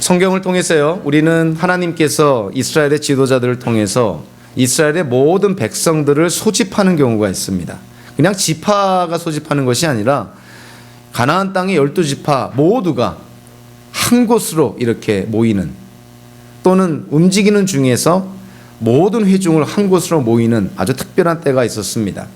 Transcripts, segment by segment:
성경을 통해서요, 우리는 하나님께서 이스라엘의 지도자들을 통해서 이스라엘의 모든 백성들을 소집하는 경우가 있습니다. 그냥 지파가 소집하는 것이 아니라 가나안 땅의 12지파 모두가 한 곳으로 이렇게 모이는, 또는 움직이는 중에서 모든 회중을 한 곳으로 모이는 아주 특별한 때가 있었습니다.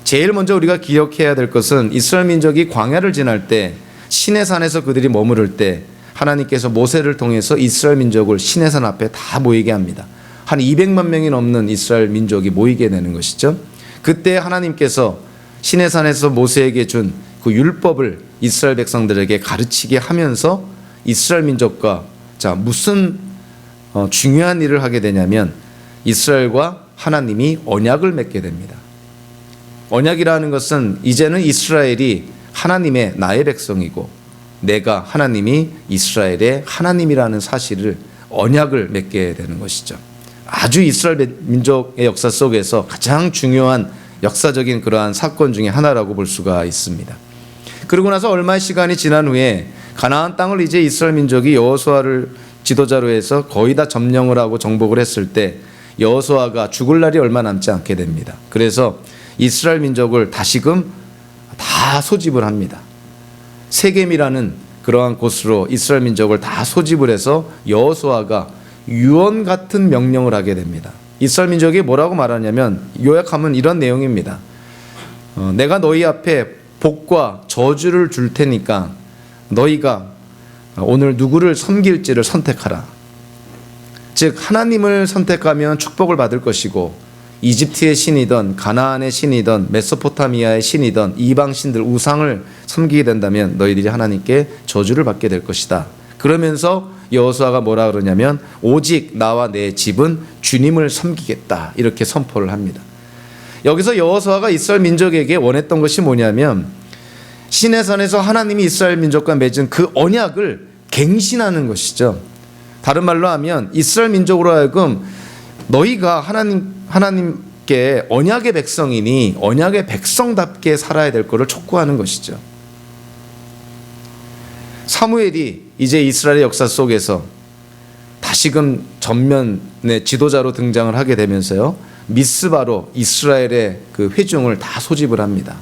제일 먼저 우리가 기억해야 될 것은 이스라엘 민족이 광야를 지날 때, 시내산에서 그들이 머무를 때 하나님께서 모세를 통해서 이스라엘 민족을 시내산 앞에 다 모이게 합니다. 한 200만 명이 넘는 이스라엘 민족이 모이게 되는 것이죠. 그때 하나님께서 시내산에서 모세에게 준 그 율법을 이스라엘 백성들에게 가르치게 하면서 이스라엘 민족과 무슨 중요한 일을 하게 되냐면 이스라엘과 하나님이 언약을 맺게 됩니다. 언약이라는 것은 이제는 이스라엘이 하나님의 나의 백성이고 내가 하나님이 이스라엘의 하나님이라는 사실을, 언약을 맺게 되는 것이죠. 아주 이스라엘 민족의 역사 속에서 가장 중요한 역사적인 그러한 사건 중에 하나라고 볼 수가 있습니다. 그러고 나서 얼마의 시간이 지난 후에 가나안 땅을 이제 이스라엘 민족이 여호수아를 지도자로 해서 거의 다 점령을 하고 정복을 했을 때 여호수아가 죽을 날이 얼마 남지 않게 됩니다. 그래서 이스라엘 민족을 다시금 다 소집을 합니다. 세겜이라는 그러한 곳으로 이스라엘 민족을 다 소집을 해서 여호수아가 유언 같은 명령을 하게 됩니다. 이스라엘 민족이 뭐라고 말하냐면, 요약하면 이런 내용입니다. 내가 너희 앞에 복과 저주를 줄 테니까 너희가 오늘 누구를 섬길지를 선택하라. 즉 하나님을 선택하면 축복을 받을 것이고, 이집트의 신이든 가나안의 신이든 메소포타미아의 신이든 이방 신들, 우상을 섬기게 된다면 너희들이 하나님께 저주를 받게 될 것이다. 그러면서 여호수아가 뭐라 그러냐면, 오직 나와 내 집은 주님을 섬기겠다, 이렇게 선포를 합니다. 여기서 여호수아가 이스라엘 민족에게 원했던 것이 뭐냐면, 시내산에서 하나님이 이스라엘 민족과 맺은 그 언약을 갱신하는 것이죠. 다른 말로 하면 이스라엘 민족으로 하여금 너희가 하나님께 언약의 백성이니 언약의 백성답게 살아야 될 것을 촉구하는 것이죠. 사무엘이 이제 이스라엘의 역사 속에서 다시금 전면의 지도자로 등장을 하게 되면서요, 미스바로 이스라엘의 그 회중을 다 소집을 합니다.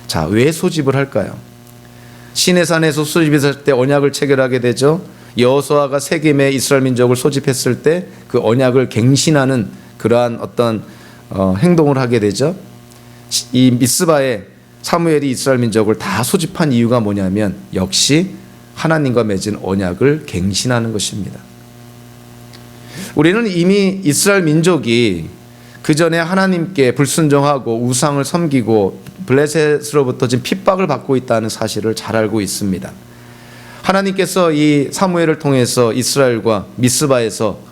자, 왜 소집을 할까요? 시내산에서 소집했을 때 언약을 체결하게 되죠. 여호수아가 세겜에 이스라엘 민족을 소집했을 때 그 언약을 갱신하는 그러한 어떤 행동을 하게 되죠. 이 미스바에 사무엘이 이스라엘 민족을 다 소집한 이유가 뭐냐면 역시 하나님과 맺은 언약을 갱신하는 것입니다. 우리는 이미 이스라엘 민족이 그 전에 하나님께 불순종하고 우상을 섬기고 블레셋으로부터 지금 핍박을 받고 있다는 사실을 잘 알고 있습니다. 하나님께서 이 사무엘을 통해서 이스라엘과 미스바에서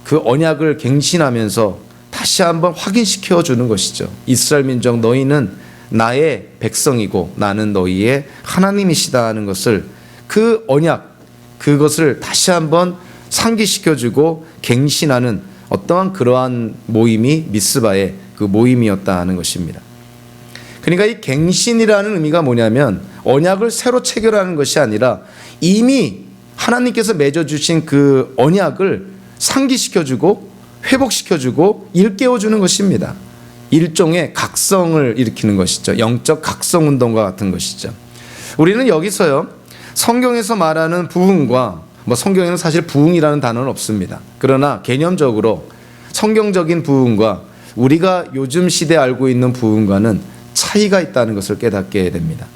그 언약을 갱신하면서 다시 한번 확인시켜 주는 것이죠. 이스라엘 민족, 너희는 나의 백성이고 나는 너희의 하나님이시다 하는 것을, 그 언약, 그것을 다시 한번 상기시켜주고 갱신하는 어떠한 그러한 모임이 미스바의 그 모임이었다 하는 것입니다. 그러니까 이 갱신이라는 의미가 뭐냐면 언약을 새로 체결하는 것이 아니라 이미 하나님께서 맺어주신 그 언약을 상기시켜주고 회복시켜주고 일깨워주는 것입니다. 일종의 각성을 일으키는 것이죠. 영적 각성 운동과 같은 것이죠. 우리는 여기서요, 성경에서 말하는 부흥과, 성경에는 사실 부흥이라는 단어는 없습니다. 그러나 개념적으로 성경적인 부흥과 우리가 요즘 시대에 알고 있는 부흥과는 차이가 있다는 것을 깨닫게 됩니다.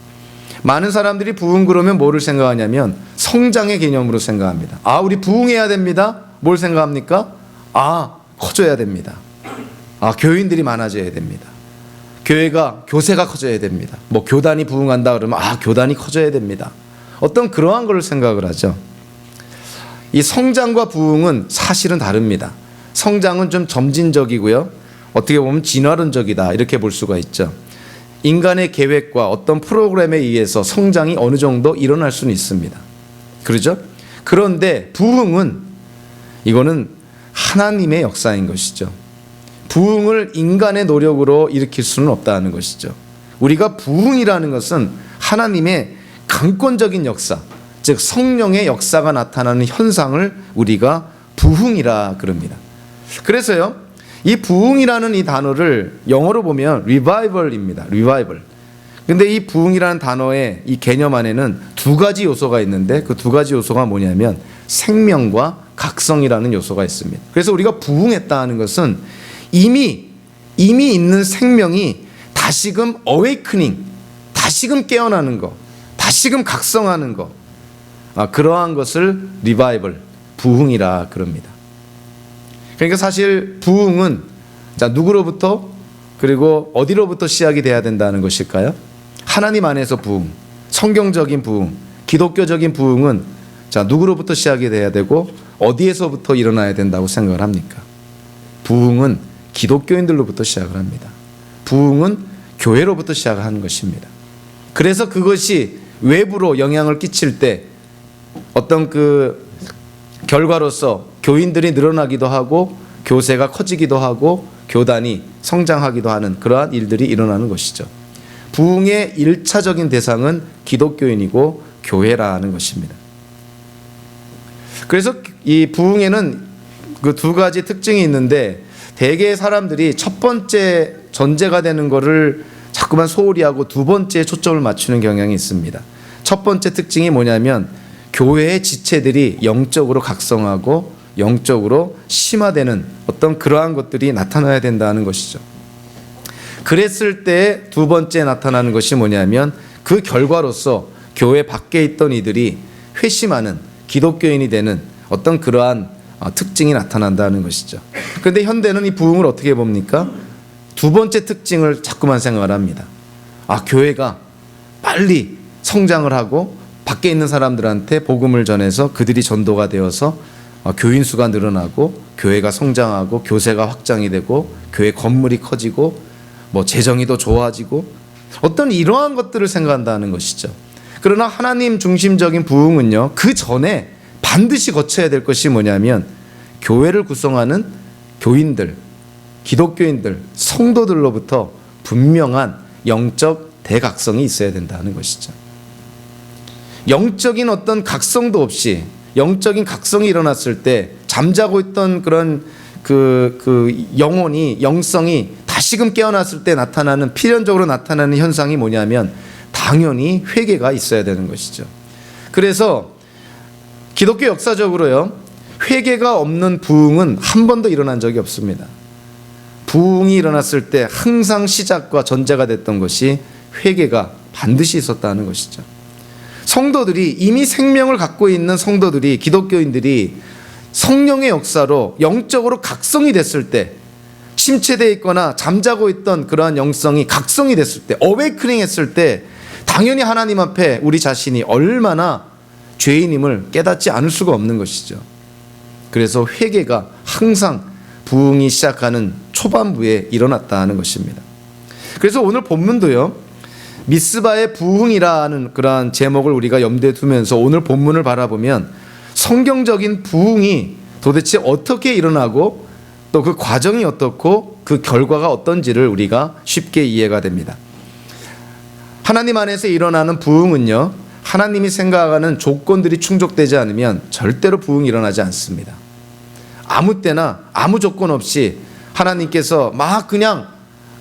많은 사람들이 부흥 그러면 뭐를 생각하냐면 성장의 개념으로 생각합니다. 아, 우리 부흥해야 됩니다. 뭘 생각합니까? 아, 커져야 됩니다. 아, 교인들이 많아져야 됩니다. 교세가 커져야 됩니다. 교단이 부흥한다 그러면 아, 교단이 커져야 됩니다. 어떤 그러한 걸 생각을 하죠. 이 성장과 부흥은 사실은 다릅니다. 성장은 좀 점진적이고요, 어떻게 보면 진화론적이다, 이렇게 볼 수가 있죠. 인간의 계획과 어떤 프로그램에 의해서 성장이 어느 정도 일어날 수는 있습니다. 그렇죠? 그런데 부흥은, 이거는 하나님의 역사인 것이죠. 부흥을 인간의 노력으로 일으킬 수는 없다는 것이죠. 우리가 부흥이라는 것은 하나님의 강권적인 역사, 즉 성령의 역사가 나타나는 현상을 우리가 부흥이라 그럽니다. 그래서요, 이 부흥이라는 이 단어를 영어로 보면 revival입니다. revival. 근데 이 부흥이라는 단어의 이 개념 안에는 두 가지 요소가 있는데 그 두 가지 요소가 뭐냐면 생명과 각성이라는 요소가 있습니다. 그래서 우리가 부흥했다 하는 것은 이미 있는 생명이 다시금 awakening, 다시금 깨어나는 것, 다시금 각성하는 것, 그러한 것을 리바이벌, 부흥이라 그럽니다. 그러니까 사실 부흥은 자, 누구로부터 그리고 어디로부터 시작이 돼야 된다는 것일까요? 하나님 안에서 부흥, 성경적인 부흥, 기독교적인 부흥은 자, 누구로부터 시작이 돼야 되고 어디에서부터 일어나야 된다고 생각을 합니까? 부흥은 기독교인들로부터 시작을 합니다. 부흥은 교회로부터 시작을 하는 것입니다. 그래서 그것이 외부로 영향을 끼칠 때 어떤 그 결과로서 교인들이 늘어나기도 하고 교세가 커지기도 하고 교단이 성장하기도 하는 그러한 일들이 일어나는 것이죠. 부흥의 1차적인 대상은 기독교인이고 교회라는 것입니다. 그래서 이 부흥에는 그 두 가지 특징이 있는데 대개 사람들이 첫 번째 전제가 되는 것을 자꾸만 소홀히 하고 두 번째에 초점을 맞추는 경향이 있습니다. 첫 번째 특징이 뭐냐면 교회의 지체들이 영적으로 각성하고 영적으로 심화되는 어떤 그러한 것들이 나타나야 된다는 것이죠. 그랬을 때 두 번째 나타나는 것이 뭐냐면 그 결과로서 교회 밖에 있던 이들이 회심하는 기독교인이 되는 어떤 그러한 특징이 나타난다는 것이죠. 그런데 현대는 이 부흥을 어떻게 봅니까? 두 번째 특징을 자꾸만 생각을 합니다. 교회가 빨리 성장을 하고 밖에 있는 사람들한테 복음을 전해서 그들이 전도가 되어서 교인 수가 늘어나고 교회가 성장하고 교세가 확장이 되고 교회 건물이 커지고 뭐 재정이 더 좋아지고 어떤 이러한 것들을 생각한다는 것이죠. 그러나 하나님 중심적인 부흥은요, 그 전에 반드시 거쳐야 될 것이 뭐냐면 교회를 구성하는 교인들, 기독교인들, 성도들로부터 분명한 영적 대각성이 있어야 된다는 것이죠. 영적인 어떤 각성도 없이 영적인 각성이 일어났을 때 잠자고 있던 그런 그 영혼이, 영성이 다시금 깨어났을 때 나타나는, 필연적으로 나타나는 현상이 뭐냐면 당연히 회개가 있어야 되는 것이죠. 그래서 기독교 역사적으로요, 회개가 없는 부흥은 한 번도 일어난 적이 없습니다. 부흥이 일어났을 때 항상 시작과 전제가 됐던 것이 회개가 반드시 있었다는 것이죠. 성도들이, 이미 생명을 갖고 있는 성도들이, 기독교인들이 성령의 역사로 영적으로 각성이 됐을 때, 침체되어 있거나 잠자고 있던 그러한 영성이 각성이 됐을 때, 어웨이크닝 했을 때 당연히 하나님 앞에 우리 자신이 얼마나 죄인임을 깨닫지 않을 수가 없는 것이죠. 그래서 회개가 항상 부흥이 시작하는 초반부에 일어났다는 것입니다. 그래서 오늘 본문도요, 미스바의 부흥이라는 그러한 제목을 우리가 염두에 두면서 오늘 본문을 바라보면 성경적인 부흥이 도대체 어떻게 일어나고 또 그 과정이 어떻고 그 결과가 어떤지를 우리가 쉽게 이해가 됩니다. 하나님 안에서 일어나는 부흥은요, 하나님이 생각하는 조건들이 충족되지 않으면 절대로 부흥이 일어나지 않습니다. 아무 때나 아무 조건 없이 하나님께서 막 그냥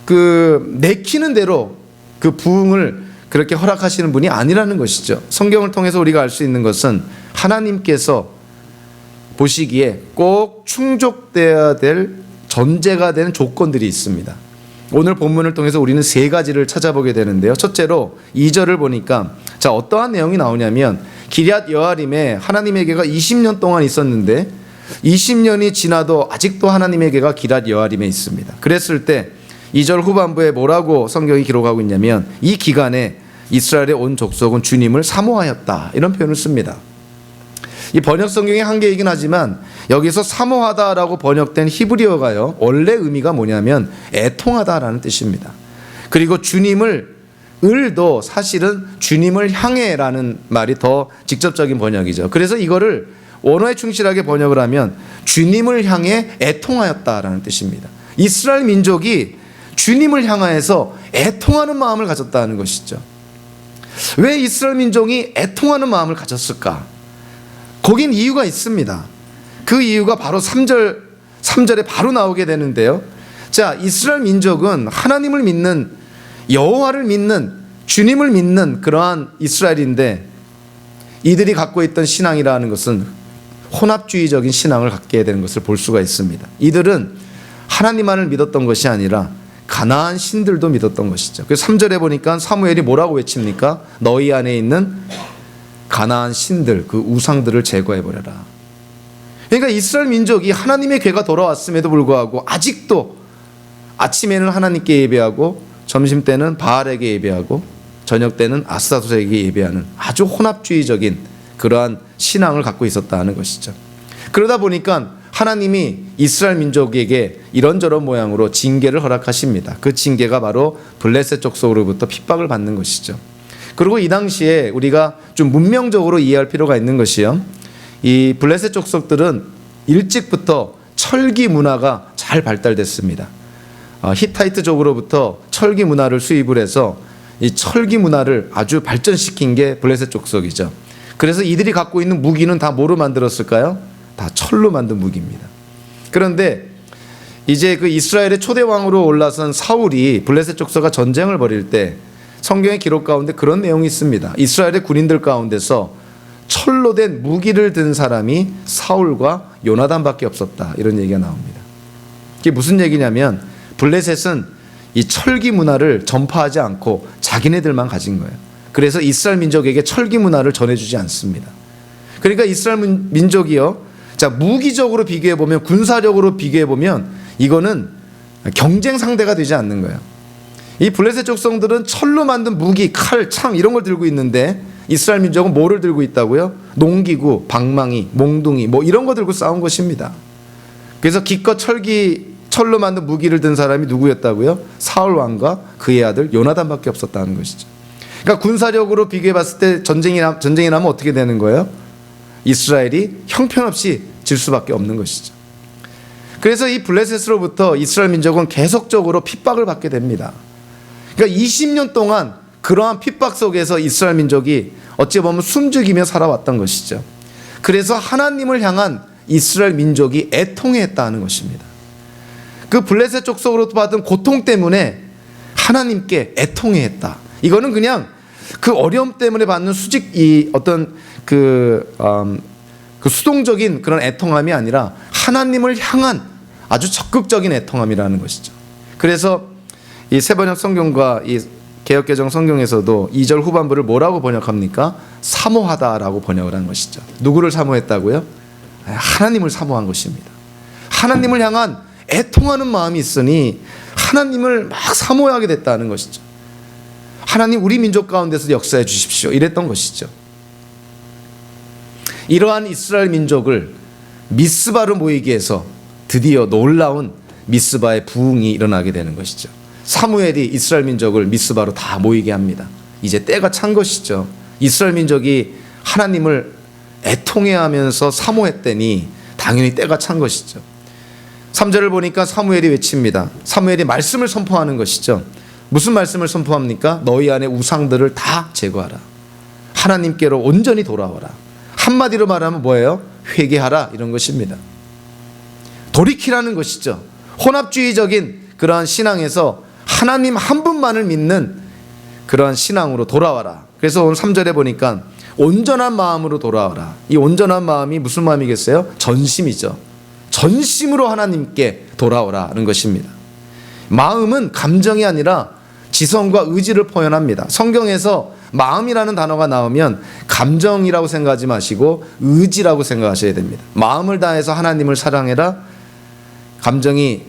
내키는 대로 그 부흥을 그렇게 허락하시는 분이 아니라는 것이죠. 성경을 통해서 우리가 알 수 있는 것은 하나님께서 보시기에 꼭 충족되어야 될 전제가 되는 조건들이 있습니다. 오늘 본문을 통해서 우리는 세 가지를 찾아보게 되는데요. 첫째로 2절을 보니까 자, 어떠한 내용이 나오냐면 기럇 여아림에 하나님에게가 20년 동안 있었는데 20년이 지나도 아직도 하나님에게가 기럇 여아림에 있습니다. 그랬을 때 2절 후반부에 뭐라고 성경이 기록하고 있냐면 이 기간에 이스라엘의 온 족속은 주님을 사모하였다, 이런 표현을 씁니다. 이 번역 성경의 한계이긴 하지만 여기서 사모하다라고 번역된 히브리어가요, 원래 의미가 뭐냐면 애통하다라는 뜻입니다. 그리고 을도 사실은 주님을 향해라는 말이 더 직접적인 번역이죠. 그래서 이거를 원어에 충실하게 번역을 하면 주님을 향해 애통하였다라는 뜻입니다. 이스라엘 민족이 주님을 향하여서 애통하는 마음을 가졌다는 것이죠. 왜 이스라엘 민족이 애통하는 마음을 가졌을까? 거긴 이유가 있습니다. 그 이유가 바로 3절에 바로 나오게 되는데요. 자, 이스라엘 민족은 하나님을 믿는, 여호와를 믿는, 주님을 믿는 그러한 이스라엘인데, 이들이 갖고 있던 신앙이라는 것은 혼합주의적인 신앙을 갖게 되는 것을 볼 수가 있습니다. 이들은 하나님만을 믿었던 것이 아니라 가나안 신들도 믿었던 것이죠. 그래서 3절에 보니까 사무엘이 뭐라고 외칩니까? 너희 안에 있는 가나안 신들, 그 우상들을 제거해버려라. 그러니까 이스라엘 민족이 하나님의 괴가 돌아왔음에도 불구하고 아직도 아침에는 하나님께 예배하고 점심 때는 바알에게 예배하고 저녁 때는 아스타롯에게 예배하는 아주 혼합주의적인 그러한 신앙을 갖고 있었다는 것이죠. 그러다 보니까 하나님이 이스라엘 민족에게 이런저런 모양으로 징계를 허락하십니다. 그 징계가 바로 블레셋 족속으로부터 핍박을 받는 것이죠. 그리고 이 당시에 우리가 좀 문명적으로 이해할 필요가 있는 것이요, 이 블레셋 족속들은 일찍부터 철기 문화가 잘 발달됐습니다. 히타이트족으로부터 철기 문화를 수입을 해서 이 철기 문화를 아주 발전시킨 게 블레셋 족속이죠. 그래서 이들이 갖고 있는 무기는 다 뭐로 만들었을까요? 다 철로 만든 무기입니다. 그런데 이제 그 이스라엘의 초대 왕으로 올라선 사울이 블레셋 족속과 전쟁을 벌일 때 성경의 기록 가운데 그런 내용이 있습니다. 이스라엘의 군인들 가운데서 철로 된 무기를 든 사람이 사울과 요나단밖에 없었다, 이런 얘기가 나옵니다. 이게 무슨 얘기냐면 블레셋은 이 철기 문화를 전파하지 않고 자기네들만 가진 거예요. 그래서 이스라엘 민족에게 철기 문화를 전해주지 않습니다. 그러니까 이스라엘 민족이요, 자, 무기적으로 비교해보면, 군사력으로 비교해보면 이거는 경쟁 상대가 되지 않는 거예요. 이 블레셋 족속들은 철로 만든 무기, 칼, 창 이런 걸 들고 있는데 이스라엘 민족은 뭐를 들고 있다고요? 농기구, 방망이, 몽둥이 뭐 이런 거 들고 싸운 것입니다. 그래서 기껏 철로 만든 무기를 든 사람이 누구였다고요? 사울 왕과 그의 아들 요나단밖에 없었다는 것이죠. 그러니까 군사력으로 비교해봤을 때 전쟁이 나면 어떻게 되는 거예요? 이스라엘이 형편없이 질 수밖에 없는 것이죠. 그래서 이 블레셋으로부터 이스라엘 민족은 계속적으로 핍박을 받게 됩니다. 그러니까 20년 동안 그러한 핍박 속에서 이스라엘 민족이 어찌 보면 숨죽이며 살아왔던 것이죠. 그래서 하나님을 향한 이스라엘 민족이 애통해했다는 것입니다. 그 블레셋 족속으로부터 받은 고통 때문에 하나님께 애통해했다. 이거는 그냥 그 어려움 때문에 받는 이 어떤 그 수동적인 그런 애통함이 아니라 하나님을 향한 아주 적극적인 애통함이라는 것이죠. 그래서 이 세번역 성경과 이 개역개정 성경에서도 2절 후반부를 뭐라고 번역합니까? 사모하다라고 번역을 한 것이죠. 누구를 사모했다고요? 하나님을 사모한 것입니다. 하나님을 향한 애통하는 마음이 있으니 하나님을 막 사모하게 됐다는 것이죠. 하나님, 우리 민족 가운데서 역사해 주십시오, 이랬던 것이죠. 이러한 이스라엘 민족을 미스바로 모이게 해서 드디어 놀라운 미스바의 부흥이 일어나게 되는 것이죠. 사무엘이 이스라엘 민족을 미스바로 다 모이게 합니다. 이제 때가 찬 것이죠. 이스라엘 민족이 하나님을 애통해하면서 사모했더니 당연히 때가 찬 것이죠. 3절을 보니까 사무엘이 외칩니다. 사무엘이 말씀을 선포하는 것이죠. 무슨 말씀을 선포합니까? 너희 안에 우상들을 다 제거하라. 하나님께로 온전히 돌아와라. 한마디로 말하면 뭐예요? 회개하라, 이런 것입니다. 돌이키라는 것이죠. 혼합주의적인 그러한 신앙에서 하나님 한 분만을 믿는 그러한 신앙으로 돌아와라. 그래서 오늘 3절에 보니까 온전한 마음으로 돌아와라. 이 온전한 마음이 무슨 마음이겠어요? 전심이죠. 전심으로 하나님께 돌아오라는 것입니다. 마음은 감정이 아니라 지성과 의지를 표현합니다. 성경에서 마음이라는 단어가 나오면 감정이라고 생각하지 마시고 의지라고 생각하셔야 됩니다. 마음을 다해서 하나님을 사랑해라. 감정이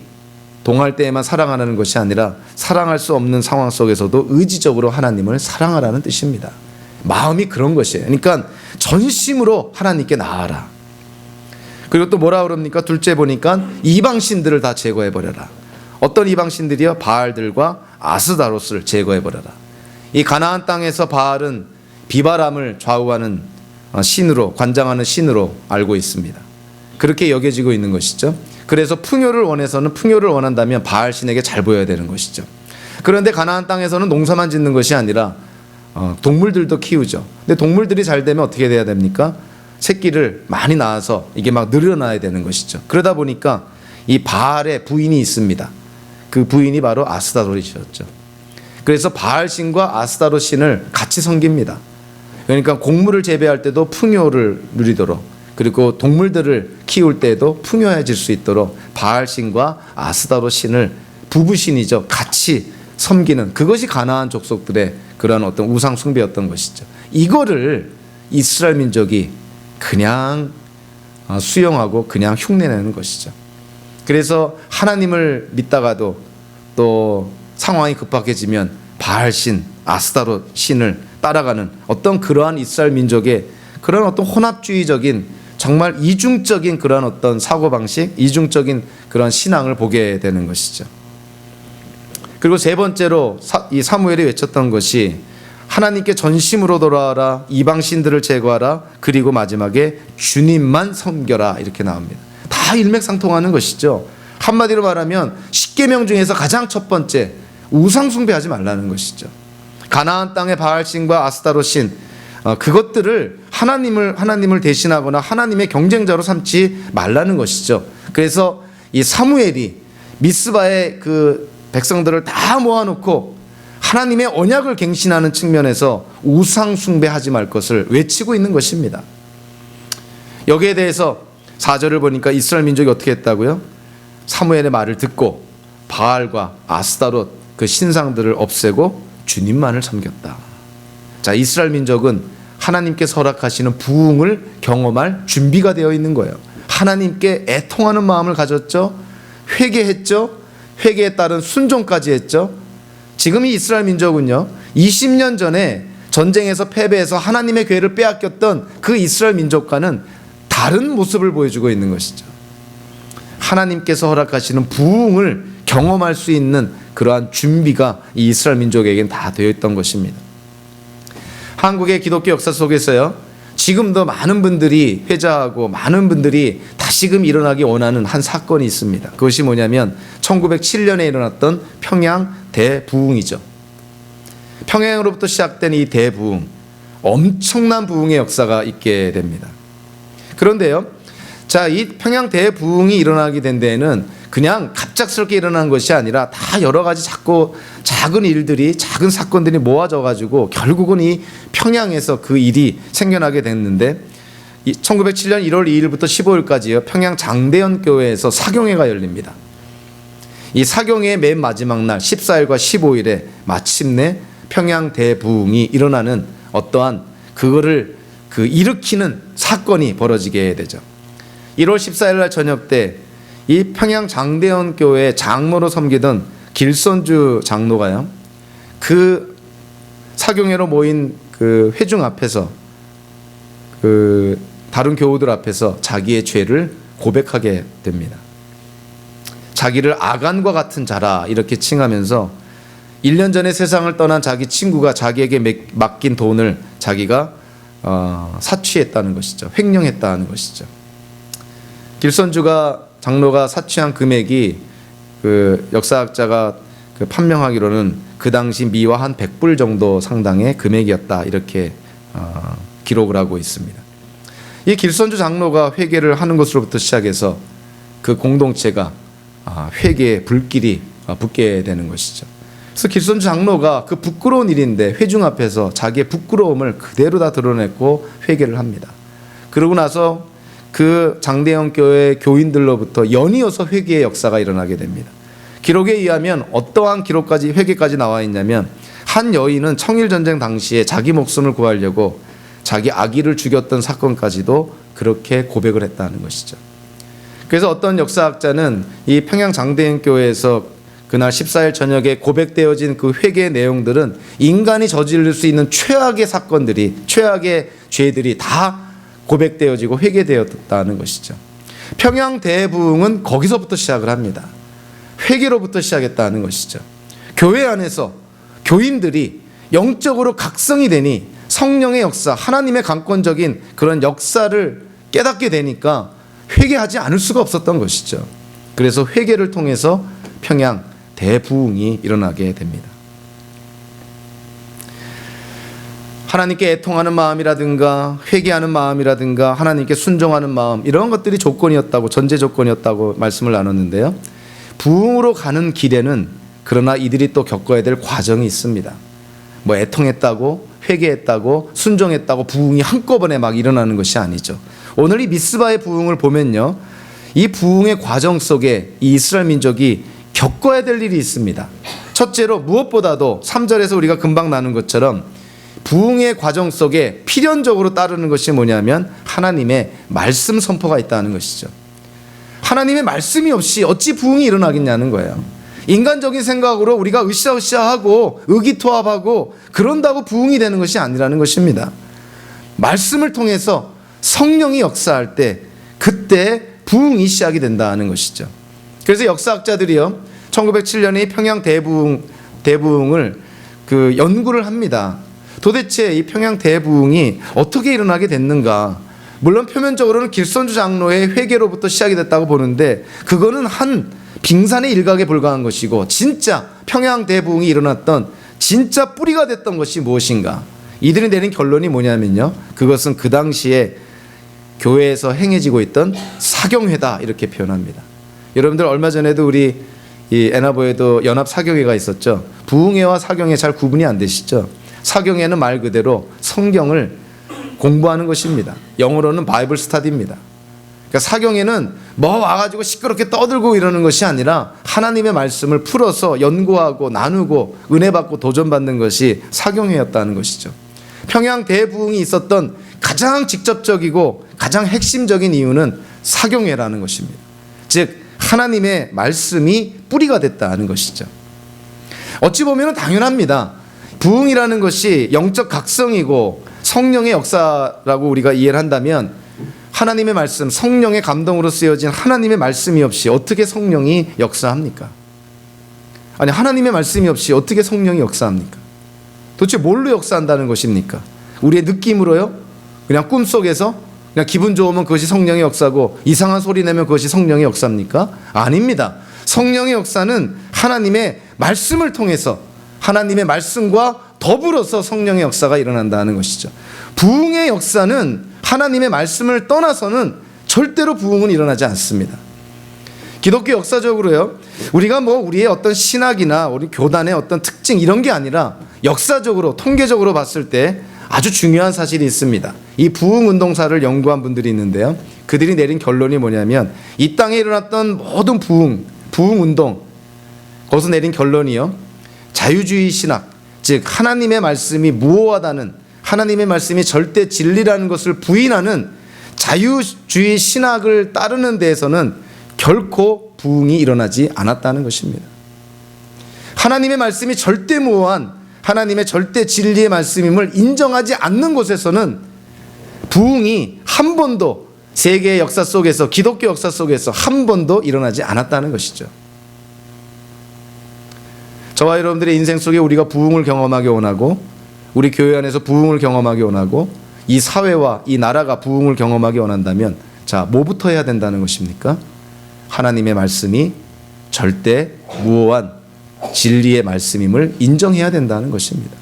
동할 때에만 사랑하라는 것이 아니라 사랑할 수 없는 상황 속에서도 의지적으로 하나님을 사랑하라는 뜻입니다. 마음이 그런 것이에요. 그러니까 전심으로 하나님께 나아라. 그리고 또 뭐라 그럽니까? 둘째 보니까 이방신들을 다 제거해버려라. 어떤 이방신들이요? 바알들과 아스다롯을 제거해버려라. 이 가나안 땅에서 바알은 비바람을 좌우하는 신으로, 관장하는 신으로 알고 있습니다. 그렇게 여겨지고 있는 것이죠. 그래서 풍요를 원한다면 바알 신에게 잘 보여야 되는 것이죠. 그런데 가나안 땅에서는 농사만 짓는 것이 아니라 동물들도 키우죠. 근데 동물들이 잘 되면 어떻게 돼야 됩니까? 새끼를 많이 낳아서 이게 막 늘어나야 되는 것이죠. 그러다 보니까 이 바알의 부인이 있습니다. 그 부인이 바로 아스타롯이었죠. 그래서 바알 신과 아스타롯 신을 같이 섬깁니다. 그러니까 곡물을 재배할 때도 풍요를 누리도록, 그리고 동물들을 키울 때도 풍요해질 수 있도록 바알 신과 아스타롯 신을, 부부신이죠, 같이 섬기는, 그것이 가나안 족속들의 그런 어떤 우상 숭배였던 것이죠. 이거를 이스라엘 민족이 그냥 수용하고 그냥 흉내내는 것이죠. 그래서 하나님을 믿다가도 또 상황이 급박해지면 바알 신, 아스타롯 신을 따라가는 어떤 그러한 이스라엘 민족의 그런 어떤 혼합주의적인, 정말 이중적인 그런 어떤 사고방식, 이중적인 그런 신앙을 보게 되는 것이죠. 그리고 세 번째로 이 사무엘이 외쳤던 것이 하나님께 전심으로 돌아와라, 이방신들을 제거하라, 그리고 마지막에 주님만 섬겨라, 이렇게 나옵니다. 다 일맥상통하는 것이죠. 한마디로 말하면 10계명 중에서 가장 첫 번째, 우상 숭배하지 말라는 것이죠. 가나안 땅의 바알신과 아스타롯신, 그것들을 하나님을 대신하거나 하나님의 경쟁자로 삼지 말라는 것이죠. 그래서 이 사무엘이 미스바의 그 백성들을 다 모아놓고 하나님의 언약을 갱신하는 측면에서 우상 숭배하지 말 것을 외치고 있는 것입니다. 여기에 대해서 4절을 보니까 이스라엘 민족이 어떻게 했다고요? 사무엘의 말을 듣고 바알과 아스타롯 그 신상들을 없애고 주님만을 섬겼다. 자, 이스라엘 민족은 하나님께서 허락하시는 부흥을 경험할 준비가 되어 있는 거예요. 하나님께 애통하는 마음을 가졌죠. 회개했죠. 회개에 따른 순종까지 했죠. 지금 이 이스라엘 민족은요, 20년 전에 전쟁에서 패배해서 하나님의 괴를 빼앗겼던 그 이스라엘 민족과는 다른 모습을 보여주고 있는 것이죠. 하나님께서 허락하시는 부흥을 경험할 수 있는 그러한 준비가 이 이스라엘 민족에게는 다 되어 있던 것입니다. 한국의 기독교 역사 속에서요, 지금도 많은 분들이 회자하고 많은 분들이 다시금 일어나기 원하는 한 사건이 있습니다. 그것이 뭐냐면 1907년에 일어났던 평양 대부흥이죠. 평양으로부터 시작된 이 대부흥, 엄청난 부흥의 역사가 있게 됩니다. 그런데요, 자, 이 평양 대부흥이 일어나게 된 데에는 그냥 갑작스럽게 일어난 것이 아니라 다 여러 가지 자꾸 작은 일들이, 작은 사건들이 모아져 가지고 결국은 이 평양에서 그 일이 생겨나게 됐는데, 1907년 1월 2일부터 15일까지요, 평양 장대현 교회에서 사경회가 열립니다. 이 사경회의 맨 마지막 날 14일과 15일에 마침내 평양 대부흥이 일어나는 어떠한 그거를 일으키는 사건이 벌어지게 되죠. 1월 14일 날 저녁 때 이 평양 장대현 교회 장로로 섬기던 길선주 장로가요, 그 사경회로 모인 그 회중 앞에서, 그 다른 교우들 앞에서 자기의 죄를 고백하게 됩니다. 자기를 아간과 같은 자라 이렇게 칭하면서 1년 전에 세상을 떠난 자기 친구가 자기에게 맡긴 돈을 자기가 사취했다는 것이죠. 횡령했다는 것이죠. 길선주가 장로가 사취한 금액이 그 역사학자가 그 판명하기로는 그 당시 미화 한 100불 정도 상당의 금액이었다, 이렇게 기록을 하고 있습니다. 이 길선주 장로가 회개를 하는 것으로부터 시작해서 그 공동체가 회개의 불길이 붙게 되는 것이죠. 그래서 길선주 장로가 그 부끄러운 일인데 회중 앞에서 자기의 부끄러움을 그대로 다 드러냈고 회개를 합니다. 그러고 나서 그 장대현 교회 교인들로부터 연이어서 회개의 역사가 일어나게 됩니다. 기록에 의하면 어떠한 기록까지, 회개까지 나와 있냐면, 한 여인은 청일전쟁 당시에 자기 목숨을 구하려고 자기 아기를 죽였던 사건까지도 그렇게 고백을 했다는 것이죠. 그래서 어떤 역사학자는 이 평양 장대현 교회에서 그날 14일 저녁에 고백되어진 그 회개의 내용들은 인간이 저지를 수 있는 최악의 사건들이, 최악의 죄들이 다 고백되어지고 회개되었다는 것이죠. 평양 대부흥은 거기서부터 시작을 합니다. 회개로부터 시작했다는 것이죠. 교회 안에서 교인들이 영적으로 각성이 되니 성령의 역사, 하나님의 강권적인 그런 역사를 깨닫게 되니까 회개하지 않을 수가 없었던 것이죠. 그래서 회개를 통해서 평양 대부흥이 일어나게 됩니다. 하나님께 애통하는 마음이라든가 회개하는 마음이라든가 하나님께 순종하는 마음, 이런 것들이 조건이었다고, 전제 조건이었다고 말씀을 나눴는데요. 부흥으로 가는 길에는 그러나 이들이 또 겪어야 될 과정이 있습니다. 뭐 애통했다고, 회개했다고, 순종했다고 부흥이 한꺼번에 막 일어나는 것이 아니죠. 오늘 이 미스바의 부흥을 보면요, 이 부흥의 과정 속에 이 이스라엘 민족이 겪어야 될 일이 있습니다. 첫째로 무엇보다도 3절에서 우리가 금방 나눈 것처럼 부흥의 과정 속에 필연적으로 따르는 것이 뭐냐면 하나님의 말씀 선포가 있다는 것이죠. 하나님의 말씀이 없이 어찌 부흥이 일어나겠냐는 거예요. 인간적인 생각으로 우리가 으쌰으쌰하고 의기투합하고 그런다고 부흥이 되는 것이 아니라는 것입니다. 말씀을 통해서 성령이 역사할 때 그때 부흥이 시작이 된다는 것이죠. 그래서 역사학자들이요, 1907년에 평양 대부흥을 연구를 합니다. 도대체 이 평양 대부흥이 어떻게 일어나게 됐는가? 물론 표면적으로는 길선주 장로의 회개로부터 시작이 됐다고 보는데 그거는 한 빙산의 일각에 불과한 것이고, 진짜 평양 대부흥이 일어났던 진짜 뿌리가 됐던 것이 무엇인가? 이들이 내린 결론이 뭐냐면요, 그것은 그 당시에 교회에서 행해지고 있던 사경회다, 이렇게 표현합니다. 여러분들 얼마 전에도 우리 이 애나보에도 연합 사경회가 있었죠. 부흥회와 사경회 잘 구분이 안 되시죠? 사경회는 말 그대로 성경을 공부하는 것입니다. 영어로는 바이블 스터디입니다. 그러니까 사경회는 뭐 와가지고 시끄럽게 떠들고 이러는 것이 아니라 하나님의 말씀을 풀어서 연구하고 나누고 은혜 받고 도전받는 것이 사경회였다는 것이죠. 평양 대부흥이 있었던 가장 직접적이고 가장 핵심적인 이유는 사경회라는 것입니다. 즉 하나님의 말씀이 뿌리가 됐다는 것이죠. 어찌 보면 당연합니다. 부흥이라는 것이 영적 각성이고 성령의 역사라고 우리가 이해를 한다면 하나님의 말씀, 성령의 감동으로 쓰여진 하나님의 말씀이 없이 어떻게 성령이 역사합니까? 아니, 하나님의 말씀이 없이 어떻게 성령이 역사합니까? 도대체 뭘로 역사한다는 것입니까? 우리의 느낌으로요? 그냥 꿈속에서? 그냥 기분 좋으면 그것이 성령의 역사고 이상한 소리 내면 그것이 성령의 역사입니까? 아닙니다. 성령의 역사는 하나님의 말씀을 통해서, 하나님의 말씀과 더불어서 성령의 역사가 일어난다는 것이죠. 부흥의 역사는 하나님의 말씀을 떠나서는 절대로 부흥은 일어나지 않습니다. 기독교 역사적으로요, 우리가 뭐 우리의 어떤 신학이나 우리 교단의 어떤 특징 이런 게 아니라 역사적으로 통계적으로 봤을 때 아주 중요한 사실이 있습니다. 이 부흥운동사를 연구한 분들이 있는데요, 그들이 내린 결론이 뭐냐면 이 땅에 일어났던 모든 부흥운동, 거기서 내린 결론이요, 자유주의 신학, 즉 하나님의 말씀이 무오하다는, 하나님의 말씀이 절대 진리라는 것을 부인하는 자유주의 신학을 따르는 데에서는 결코 부흥이 일어나지 않았다는 것입니다. 하나님의 말씀이 절대 무오한 하나님의 절대 진리의 말씀임을 인정하지 않는 곳에서는 부흥이 한 번도 세계의 역사 속에서, 기독교 역사 속에서 한 번도 일어나지 않았다는 것이죠. 저와 여러분들의 인생 속에 우리가 부흥을 경험하기 원하고, 우리 교회 안에서 부흥을 경험하기 원하고, 이 사회와 이 나라가 부흥을 경험하기 원한다면, 자, 뭐부터 해야 된다는 것입니까? 하나님의 말씀이 절대 무오한 진리의 말씀임을 인정해야 된다는 것입니다.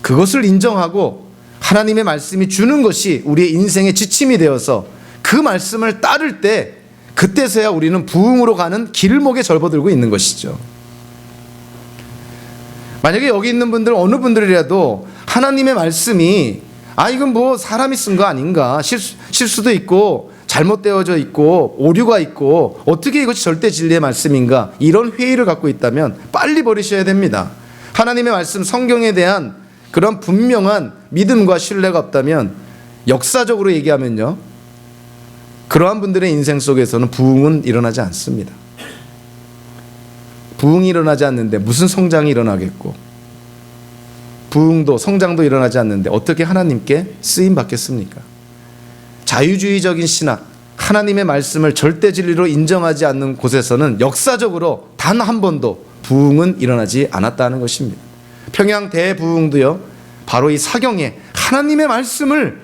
그것을 인정하고 하나님의 말씀이 주는 것이 우리의 인생의 지침이 되어서 그 말씀을 따를 때, 그때서야 우리는 부흥으로 가는 길목에 절버들고 있는 것이죠. 만약에 여기 있는 분들 어느 분들이라도 하나님의 말씀이 이건 뭐 사람이 쓴 거 아닌가, 실수도 있고 잘못되어져 있고 오류가 있고 어떻게 이것이 절대 진리의 말씀인가, 이런 회의를 갖고 있다면 빨리 버리셔야 됩니다. 하나님의 말씀, 성경에 대한 그런 분명한 믿음과 신뢰가 없다면, 역사적으로 얘기하면요, 그러한 분들의 인생 속에서는 부흥은 일어나지 않습니다. 부흥이 일어나지 않는데 무슨 성장이 일어나겠고, 부흥도 성장도 일어나지 않는데 어떻게 하나님께 쓰임 받겠습니까? 자유주의적인 신학, 하나님의 말씀을 절대 진리로 인정하지 않는 곳에서는 역사적으로 단 한 번도 부흥은 일어나지 않았다는 것입니다. 평양 대부흥도요, 바로 이 사경에 하나님의 말씀을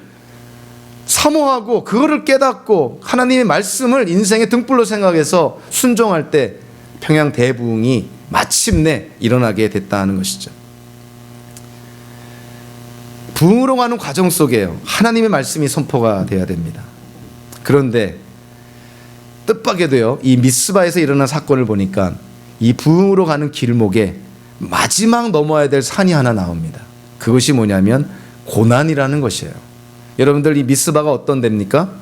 사모하고 그거를 깨닫고 하나님의 말씀을 인생의 등불로 생각해서 순종할 때 평양 대부흥이 마침내 일어나게 됐다는 것이죠. 부흥으로 가는 과정 속에요, 하나님의 말씀이 선포가 돼야 됩니다. 그런데 뜻밖에도요, 이 미스바에서 일어난 사건을 보니까 이 부흥으로 가는 길목에 마지막 넘어야 될 산이 하나 나옵니다. 그것이 뭐냐면 고난이라는 것이에요. 여러분들, 이 미스바가 어떤 데입니까?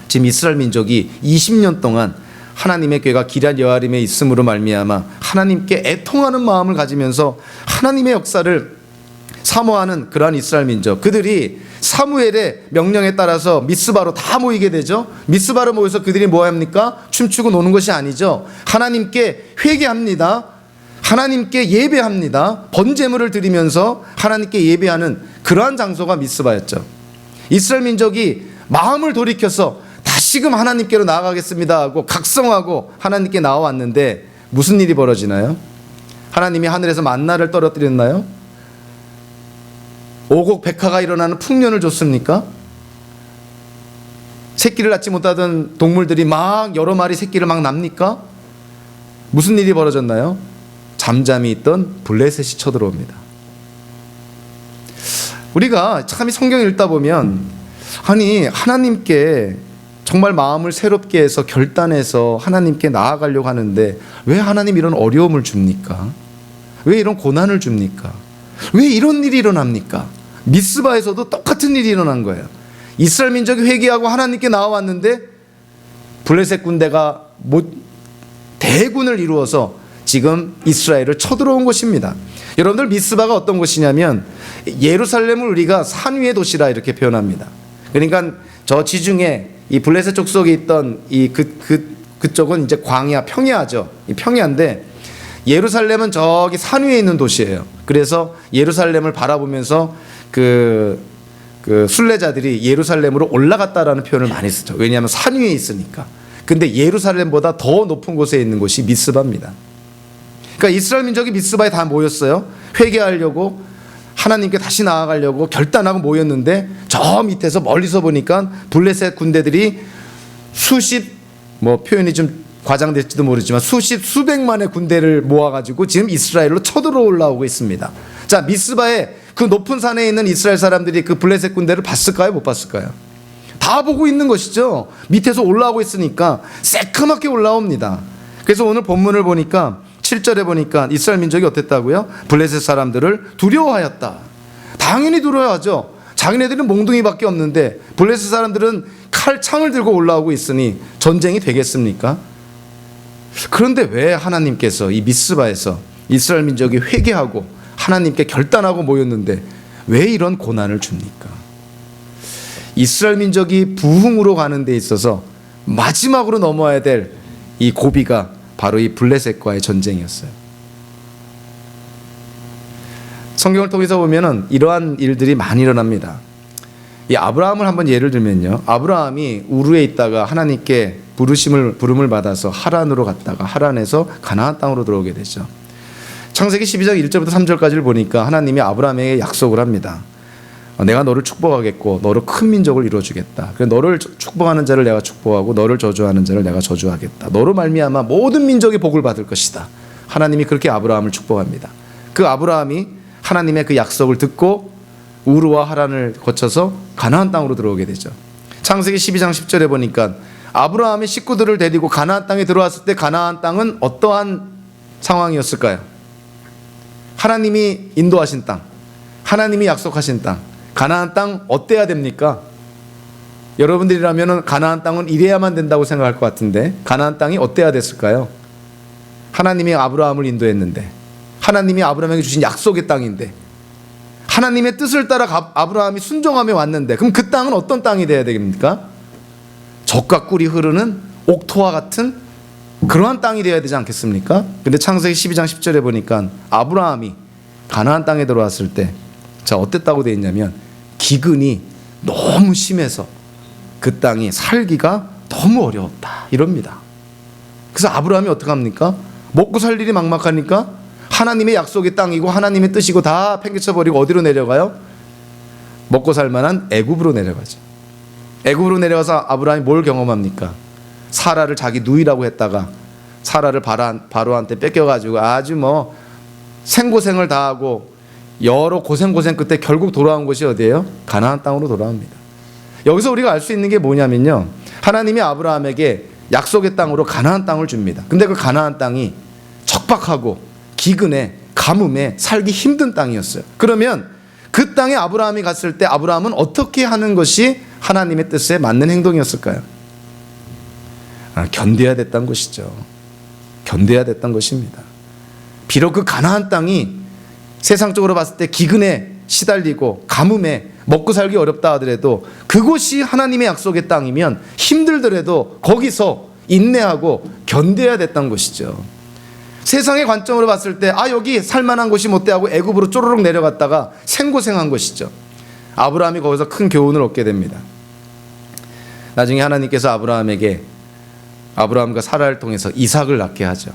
지금 이스라엘 민족이 20년 동안 하나님의 궤가 기럇 여아림에 있음으로 말미암아 하나님께 애통하는 마음을 가지면서 하나님의 역사를 사모하는 그러한 이스라엘 민족, 그들이 사무엘의 명령에 따라서 미스바로 다 모이게 되죠. 미스바로 모여서 그들이 뭐 합니까? 춤추고 노는 것이 아니죠. 하나님께 회개합니다. 하나님께 예배합니다. 번제물을 드리면서 하나님께 예배하는 그러한 장소가 미스바였죠. 이스라엘 민족이 마음을 돌이켜서 다시금 하나님께로 나아가겠습니다 하고 각성하고 하나님께 나와왔는데 무슨 일이 벌어지나요? 하나님이 하늘에서 만나를 떨어뜨렸나요? 오곡백화가 일어나는 풍년을 줬습니까? 새끼를 낳지 못하던 동물들이 막 여러 마리 새끼를 막 납니까? 무슨 일이 벌어졌나요? 잠잠히 있던 블레셋이 쳐들어옵니다. 우리가 참 성경을 읽다 보면, 아니 하나님께 정말 마음을 새롭게 해서 결단해서 하나님께 나아가려고 하는데 왜 하나님 이런 어려움을 줍니까? 왜 이런 고난을 줍니까? 왜 이런 일이 일어납니까? 미스바에서도 똑같은 일이 일어난 거예요. 이스라엘 민족이 회개하고 하나님께 나와왔는데 블레셋 군대가 대군을 이루어서 지금 이스라엘을 쳐들어온 것입니다. 여러분들, 미스바가 어떤 곳이냐면 예루살렘을 우리가 산 위의 도시라 이렇게 표현합니다. 그러니까 저 지중해 이 블레셋 족속에 있던 그쪽은 이제 광야, 평야죠. 이 평야인데 예루살렘은 저기 산 위에 있는 도시예요. 그래서 예루살렘을 바라보면서 그 순례자들이 예루살렘으로 올라갔다라는 표현을 많이 쓰죠. 왜냐하면 산 위에 있으니까. 근데 예루살렘보다 더 높은 곳에 있는 곳이 미스바입니다. 그러니까 이스라엘 민족이 미스바에 다 모였어요. 회개하려고, 하나님께 다시 나아가려고 결단하고 모였는데 저 밑에서 멀리서 보니까 블레셋 군대들이 표현이 좀 과장될지도 모르지만 수백만의 군대를 모아가지고 지금 이스라엘로 쳐들어 올라오고 있습니다. 자, 미스바에 그 높은 산에 있는 이스라엘 사람들이 그 블레셋 군대를 봤을까요? 못 봤을까요? 다 보고 있는 것이죠. 밑에서 올라오고 있으니까 새카맣게 올라옵니다. 그래서 오늘 본문을 보니까 7절에 보니까 이스라엘 민족이 어땠다고요? 블레셋 사람들을 두려워하였다. 당연히 두려워하죠. 자기네들은 몽둥이밖에 없는데 블레셋 사람들은 칼, 창을 들고 올라오고 있으니 전쟁이 되겠습니까? 그런데 왜 하나님께서 이 미스바에서 이스라엘 민족이 회개하고 하나님께 결단하고 모였는데 왜 이런 고난을 줍니까? 이스라엘 민족이 부흥으로 가는 데 있어서 마지막으로 넘어야 될 이 고비가 바로 이 블레셋과의 전쟁이었어요. 성경을 통해서 보면은 이러한 일들이 많이 일어납니다. 이 아브라함을 한번 예를 들면요, 아브라함이 우르에 있다가 하나님께 부름을 받아서 하란으로 갔다가 하란에서 가나안 땅으로 들어오게 되죠. 창세기 12장 1절부터 3절까지를 보니까 하나님이 아브라함에게 약속을 합니다. 내가 너를 축복하겠고 너로 큰 민족을 이루어주겠다. 그래서 너를 축복하는 자를 내가 축복하고 너를 저주하는 자를 내가 저주하겠다. 너로 말미암아 모든 민족이 복을 받을 것이다. 하나님이 그렇게 아브라함을 축복합니다. 그 아브라함이 하나님의 그 약속을 듣고 우르와 하란을 거쳐서 가나안 땅으로 들어오게 되죠. 창세기 12장 10절에 보니까 아브라함이 식구들을 데리고 가나안 땅에 들어왔을 때 가나안 땅은 어떠한 상황이었을까요? 하나님이 인도하신 땅, 하나님이 약속하신 땅, 가나안 땅 어때야 됩니까? 여러분들이라면 가나안 땅은 이래야만 된다고 생각할 것 같은데 가나안 땅이 어때야 됐을까요? 하나님이 아브라함을 인도했는데, 하나님이 아브라함에게 주신 약속의 땅인데, 하나님의 뜻을 따라 아브라함이 순종하며 왔는데, 그럼 그 땅은 어떤 땅이 돼야 됩니까? 젖과 꿀이 흐르는 옥토와 같은 그러한 땅이 되어야 되지 않겠습니까? 근데 창세기 12장 10절에 보니까 아브라함이 가나안 땅에 들어왔을 때 어땠다고 되어 있냐면 기근이 너무 심해서 그 땅이 살기가 너무 어려웠다 이럽니다. 그래서 아브라함이 어떡합니까? 먹고 살 일이 막막하니까 하나님의 약속의 땅이고 하나님의 뜻이고 다 팽개쳐버리고 어디로 내려가요? 먹고 살 만한 애굽으로 내려가죠. 애굽으로 내려가서 아브라함이 뭘 경험합니까? 사라를 자기 누이라고 했다가 사라를 바로한테 뺏겨가지고 아주 생고생을 다하고 여러 고생 끝에 결국 돌아온 곳이 어디예요? 가나안 땅으로 돌아옵니다. 여기서 우리가 알 수 있는 게 뭐냐면요, 하나님이 아브라함에게 약속의 땅으로 가나안 땅을 줍니다. 근데 그 가나안 땅이 척박하고 기근에 가뭄에 살기 힘든 땅이었어요. 그러면 그 땅에 아브라함이 갔을 때 아브라함은 어떻게 하는 것이 하나님의 뜻에 맞는 행동이었을까요? 견뎌야 됐던 것이죠. 견뎌야 됐던 것입니다. 비록 그 가나안 땅이 세상적으로 봤을 때 기근에 시달리고 가뭄에 먹고 살기 어렵다 하더라도 그곳이 하나님의 약속의 땅이면 힘들더라도 거기서 인내하고 견뎌야 됐던 것이죠. 세상의 관점으로 봤을 때 여기 살만한 곳이 못돼 하고 애굽으로 쪼르륵 내려갔다가 생고생한 것이죠. 아브라함이 거기서 큰 교훈을 얻게 됩니다. 나중에 하나님께서 아브라함과 사라를 통해서 이삭을 낳게 하죠.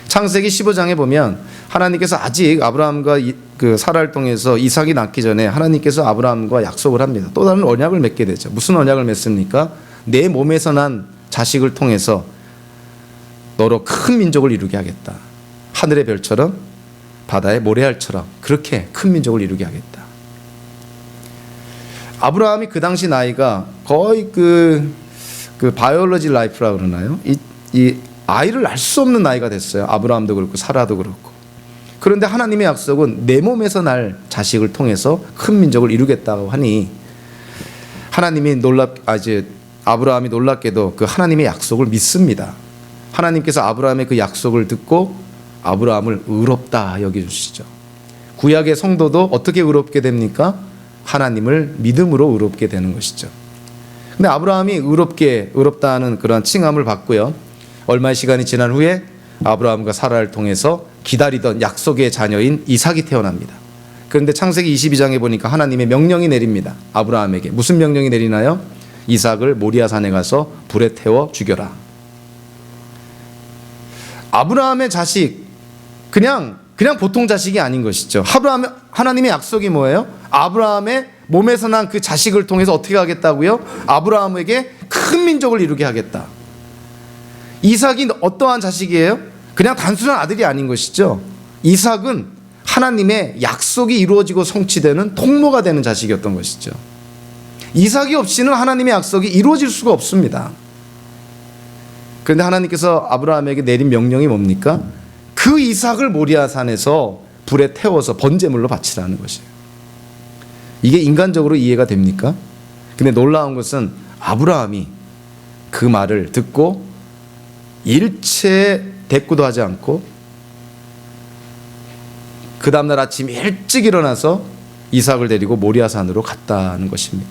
창세기 15장에 보면 하나님께서 아직 아브라함과 그 사라를 통해서 이삭이 낳기 전에 하나님께서 아브라함과 약속을 합니다. 또 다른 언약을 맺게 되죠. 무슨 언약을 맺습니까? 내 몸에서 난 자식을 통해서 너로 큰 민족을 이루게 하겠다. 하늘의 별처럼 바다의 모래알처럼 그렇게 큰 민족을 이루게 하겠다. 아브라함이 그 당시 나이가 거의 그 바이올로지 라이프라고 그러나요? 이 아이를 낳을 수 없는 나이가 됐어요. 아브라함도 그렇고 사라도 그렇고. 그런데 하나님의 약속은 내 몸에서 날 자식을 통해서 큰 민족을 이루겠다고 하니 아브라함이 놀랍게도 그 하나님의 약속을 믿습니다. 하나님께서 아브라함의 그 약속을 듣고 아브라함을 의롭다 여겨주시죠. 구약의 성도도 어떻게 의롭게 됩니까? 하나님을 믿음으로 의롭게 되는 것이죠. 근데 아브라함이 의롭다는 그런 칭함을 받고요. 얼마의 시간이 지난 후에 아브라함과 사라를 통해서 기다리던 약속의 자녀인 이삭이 태어납니다. 그런데 창세기 22장에 보니까 하나님의 명령이 내립니다. 아브라함에게 무슨 명령이 내리나요? 이삭을 모리아산에 가서 불에 태워 죽여라. 아브라함의 자식, 그냥 보통 자식이 아닌 것이죠. 하나님의 약속이 뭐예요? 아브라함의 몸에서 난 그 자식을 통해서 어떻게 하겠다고요? 아브라함에게 큰 민족을 이루게 하겠다. 이삭이 어떠한 자식이에요? 그냥 단순한 아들이 아닌 것이죠. 이삭은 하나님의 약속이 이루어지고 성취되는 통로가 되는 자식이었던 것이죠. 이삭이 없이는 하나님의 약속이 이루어질 수가 없습니다. 그런데 하나님께서 아브라함에게 내린 명령이 뭡니까? 그 이삭을 모리아산에서 불에 태워서 번제물로 바치라는 것이에요. 이게 인간적으로 이해가 됩니까? 근데 놀라운 것은 아브라함이 그 말을 듣고 일체 대꾸도 하지 않고 그 다음날 아침 일찍 일어나서 이삭을 데리고 모리아산으로 갔다는 것입니다.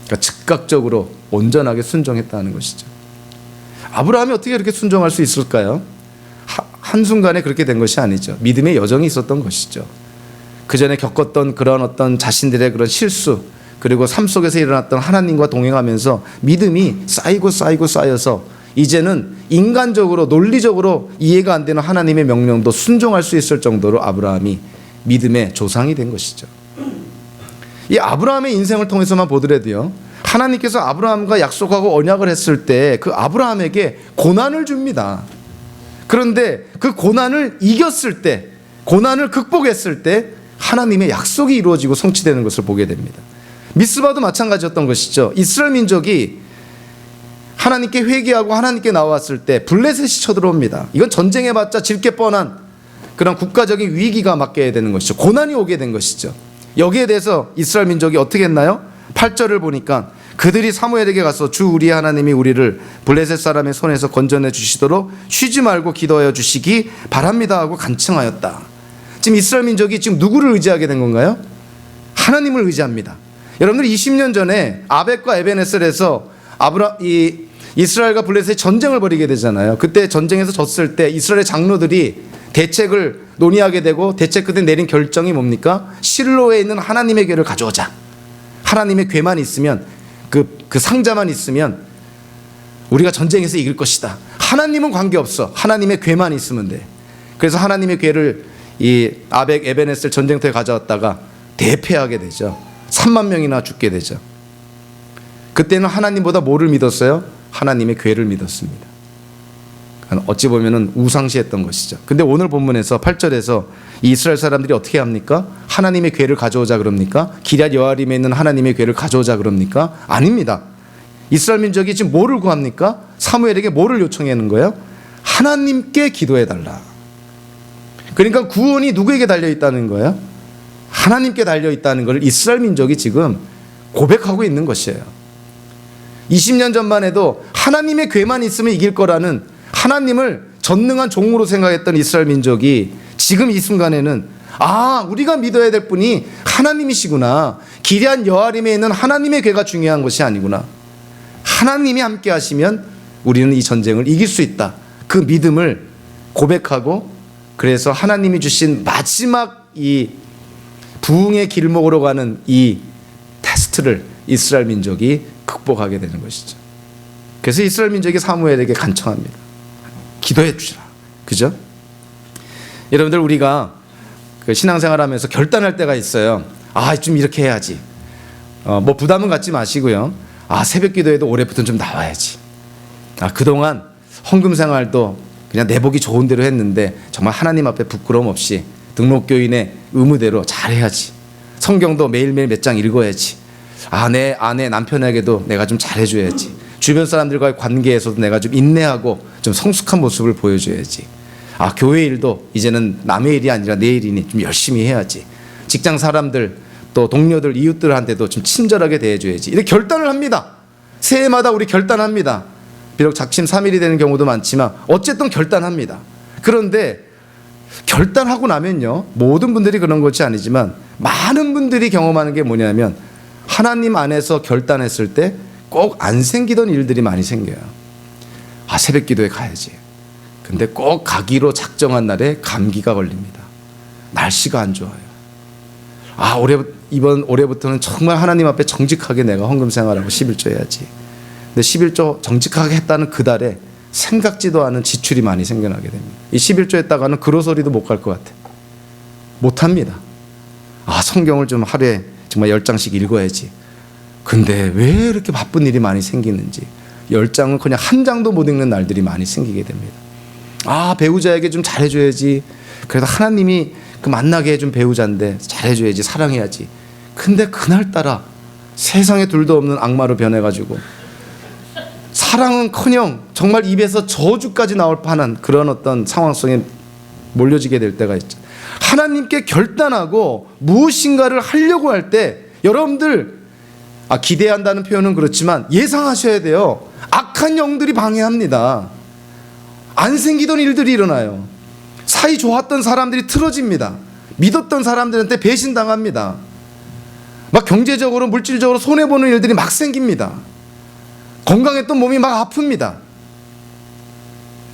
그러니까 즉각적으로 온전하게 순종했다는 것이죠. 아브라함이 어떻게 그렇게 순종할 수 있을까요? 한순간에 그렇게 된 것이 아니죠. 믿음의 여정이 있었던 것이죠. 그 전에 겪었던 그런 어떤 자신들의 그런 실수, 그리고 삶 속에서 일어났던 하나님과 동행하면서 믿음이 쌓여서 이제는 인간적으로 논리적으로 이해가 안 되는 하나님의 명령도 순종할 수 있을 정도로 아브라함이 믿음의 조상이 된 것이죠. 이 아브라함의 인생을 통해서만 보더라도요, 하나님께서 아브라함과 약속하고 언약을 했을 때 그 아브라함에게 고난을 줍니다. 그런데 그 고난을 이겼을 때, 고난을 극복했을 때 하나님의 약속이 이루어지고 성취되는 것을 보게 됩니다. 미스바도 마찬가지였던 것이죠. 이스라엘 민족이 하나님께 회개하고 하나님께 나왔을 때 블레셋이 쳐들어옵니다. 이건 전쟁해봤자 질 게 뻔한 그런 국가적인 위기가 맞게 되는 것이죠. 고난이 오게 된 것이죠. 여기에 대해서 이스라엘 민족이 어떻게 했나요? 8절을 보니까 그들이 사무엘에게 가서 주 우리의 하나님이 우리를 블레셋 사람의 손에서 건져내 주시도록 쉬지 말고 기도하여 주시기 바랍니다 하고 간청하였다. 지금 이스라엘 민족이 지금 누구를 의지하게 된 건가요? 하나님을 의지합니다. 여러분들 20년 전에 아벡과 에벤에셀에서 이스라엘과 블레셋이 전쟁을 벌이게 되잖아요. 그때 전쟁에서 졌을 때 이스라엘의 장로들이 대책을 논의하게 되고 대책 끝에 내린 결정이 뭡니까? 실로에 있는 하나님의 궤를 가져오자. 하나님의 궤만 있으면 그 상자만 있으면 우리가 전쟁에서 이길 것이다. 하나님은 관계없어. 하나님의 궤만 있으면 돼. 그래서 하나님의 궤를 이 아벡 에벤에셀 전쟁터에 가져왔다가 대패하게 되죠. 3만 명이나 죽게 되죠. 그때는 하나님보다 뭐를 믿었어요? 하나님의 궤를 믿었습니다. 어찌 보면은 우상시했던 것이죠. 근데 오늘 본문에서 8절에서 이스라엘 사람들이 어떻게 합니까? 하나님의 궤를 가져오자 그럽니까? 기럇 여아림에 있는 하나님의 궤를 가져오자 그럽니까? 아닙니다. 이스라엘 민족이 지금 뭐를 구합니까? 사무엘에게 뭐를 요청하는 거예요? 하나님께 기도해달라. 그러니까 구원이 누구에게 달려있다는 거예요? 하나님께 달려있다는 걸 이스라엘 민족이 지금 고백하고 있는 것이에요. 20년 전만 해도 하나님의 궤만 있으면 이길 거라는 하나님을 전능한 종으로 생각했던 이스라엘 민족이 지금 이 순간에는 우리가 믿어야 될 분이 하나님이시구나. 기럇 여아림에 있는 하나님의 궤가 중요한 것이 아니구나. 하나님이 함께 하시면 우리는 이 전쟁을 이길 수 있다. 그 믿음을 고백하고, 그래서 하나님이 주신 마지막 이 부흥의 길목으로 가는 이 테스트를 이스라엘 민족이 극복하게 되는 것이죠. 그래서 이스라엘 민족이 사무엘에게 간청합니다. 기도해 주시라. 그죠? 여러분들, 우리가 그 신앙생활하면서 결단할 때가 있어요. 좀 이렇게 해야지. 뭐 부담은 갖지 마시고요. 새벽 기도에도 올해부터는 좀 나와야지. 그동안 헌금 생활도 그냥 내복이 좋은 대로 했는데 정말 하나님 앞에 부끄러움 없이 등록교인의 의무대로 잘해야지. 성경도 매일매일 몇 장 읽어야지. 내 아내 남편에게도 내가 좀 잘해줘야지. 주변 사람들과의 관계에서도 내가 좀 인내하고 좀 성숙한 모습을 보여줘야지. 교회 일도 이제는 남의 일이 아니라 내 일이니 좀 열심히 해야지. 직장 사람들, 또 동료들, 이웃들한테도 좀 친절하게 대해줘야지. 이렇게 결단을 합니다. 새해마다 우리 결단합니다. 비록 작심 3일이 되는 경우도 많지만 어쨌든 결단합니다. 그런데 결단하고 나면요, 모든 분들이 그런 것이 아니지만 많은 분들이 경험하는 게 뭐냐면, 하나님 안에서 결단했을 때 꼭 안 생기던 일들이 많이 생겨요. 새벽 기도에 가야지. 근데 꼭 가기로 작정한 날에 감기가 걸립니다. 날씨가 안 좋아요. 이번 올해부터는 정말 하나님 앞에 정직하게 내가 헌금 생활하고 11조 해야지. 근데 11조 정직하게 했다는 그 달에 생각지도 않은 지출이 많이 생겨나게 됩니다. 이 11조 했다가는 그로서리도 못 갈 것 같아. 못합니다. 성경을 좀 하루에 정말 10장씩 읽어야지. 근데 왜 이렇게 바쁜 일이 많이 생기는지 10장은 그냥 한 장도 못 읽는 날들이 많이 생기게 됩니다. 배우자에게 좀 잘해줘야지. 그래도 하나님이 그 만나게 해준 배우자인데 잘해줘야지, 사랑해야지. 근데 그날따라 세상에 둘도 없는 악마로 변해가지고 사랑은커녕 정말 입에서 저주까지 나올 뻔한 그런 어떤 상황 속에 몰려지게 될 때가 있죠. 하나님께 결단하고 무엇인가를 하려고 할 때 여러분들, 기대한다는 표현은 그렇지만 예상하셔야 돼요. 악한 영들이 방해합니다. 안 생기던 일들이 일어나요. 사이 좋았던 사람들이 틀어집니다. 믿었던 사람들한테 배신당합니다. 막 경제적으로 물질적으로 손해보는 일들이 막 생깁니다. 건강했던 몸이 막 아픕니다.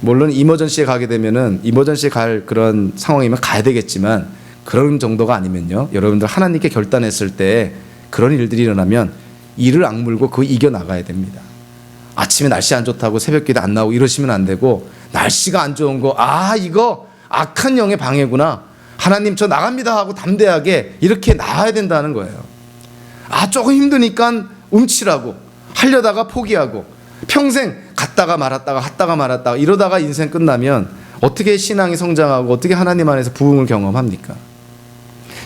물론 이머전시에 가게 되면은 이머전시에 갈 그런 상황이면 가야 되겠지만, 그런 정도가 아니면요, 여러분들 하나님께 결단했을 때 그런 일들이 일어나면 이를 악물고 그거 이겨나가야 됩니다. 아침에 날씨 안 좋다고 새벽기도 안 나오고 이러시면 안 되고, 날씨가 안 좋은 거 이거 악한 영의 방해구나, 하나님 저 나갑니다 하고 담대하게 이렇게 나와야 된다는 거예요. 조금 힘드니까 움츠라고 하려다가 포기하고 평생 갔다가 말았다가 이러다가 인생 끝나면 어떻게 신앙이 성장하고 어떻게 하나님 안에서 부흥을 경험합니까?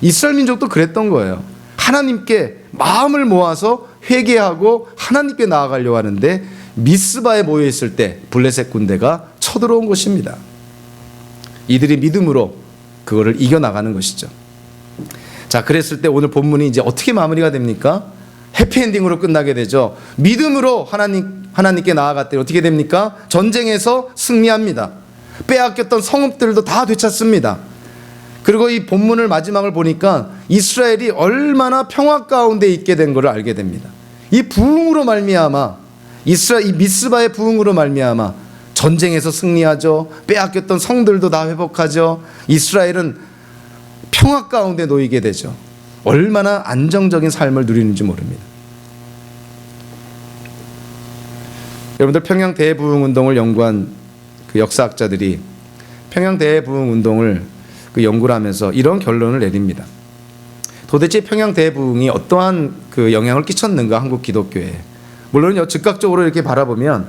이스라엘 민족도 그랬던 거예요. 하나님께 마음을 모아서 회개하고 하나님께 나아가려고 하는데 미스바에 모여있을 때 블레셋 군대가 쳐들어온 것입니다. 이들이 믿음으로 그거를 이겨나가는 것이죠. 자, 그랬을 때 오늘 본문이 이제 어떻게 마무리가 됩니까? 해피엔딩으로 끝나게 되죠. 믿음으로 하나님께 나아갔더니 어떻게 됩니까? 전쟁에서 승리합니다. 빼앗겼던 성읍들도 다 되찾습니다. 그리고 이 본문을 마지막을 보니까 이스라엘이 얼마나 평화 가운데 있게 된 것을 알게 됩니다. 이 부흥으로 말미암아, 이 미스바의 부흥으로 말미암아 전쟁에서 승리하죠. 빼앗겼던 성들도 다 회복하죠. 이스라엘은 평화 가운데 놓이게 되죠. 얼마나 안정적인 삶을 누리는지 모릅니다. 여러분들, 평양 대부흥운동을 연구한 그 역사학자들이 평양 대부흥운동을 그 연구를 하면서 이런 결론을 내립니다. 도대체 평양 대부흥이 어떠한 그 영향을 끼쳤는가 한국 기독교에. 물론요, 즉각적으로 이렇게 바라보면